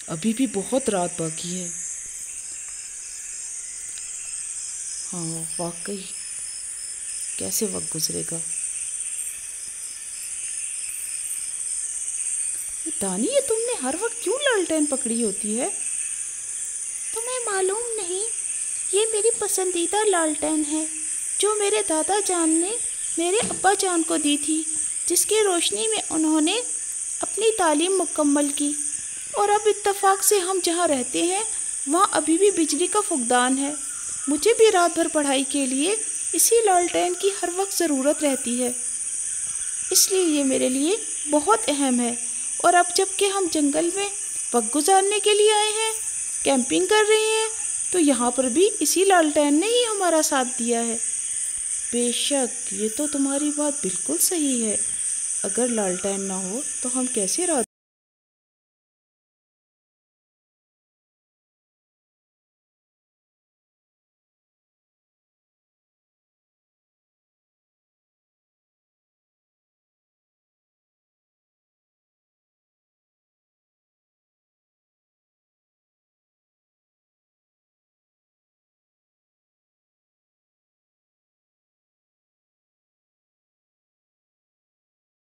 ابھی بھی بہت رات باقی ہے۔ ہاں واقعی، کیسے وقت گزرے گا۔ دانی، یہ تم نے ہر وقت کیوں لالٹین پکڑی ہوتی ہے؟ تمہیں معلوم نہیں، یہ میری پسندیدہ لالٹین ہے جو میرے دادا جان نے میرے ابا جان کو دی تھی، جس کی روشنی میں انہوں نے اپنی تعلیم مکمل کی، اور اب اتفاق سے ہم جہاں رہتے ہیں وہاں ابھی بھی بجلی کا فقدان ہے۔ مجھے بھی رات بھر پڑھائی کے لیے اسی لالٹین کی ہر وقت ضرورت رہتی ہے، اس لیے یہ میرے لیے بہت اہم ہے۔ اور اب جب کہ ہم جنگل میں وقت گزارنے کے لیے آئے ہیں، کیمپنگ کر رہے ہیں، تو یہاں پر بھی اسی لالٹین نے ہی ہمارا ساتھ دیا ہے۔ بے شک، یہ تو تمہاری بات بالکل صحیح ہے۔ اگر لالٹین نہ ہو تو ہم کیسے رات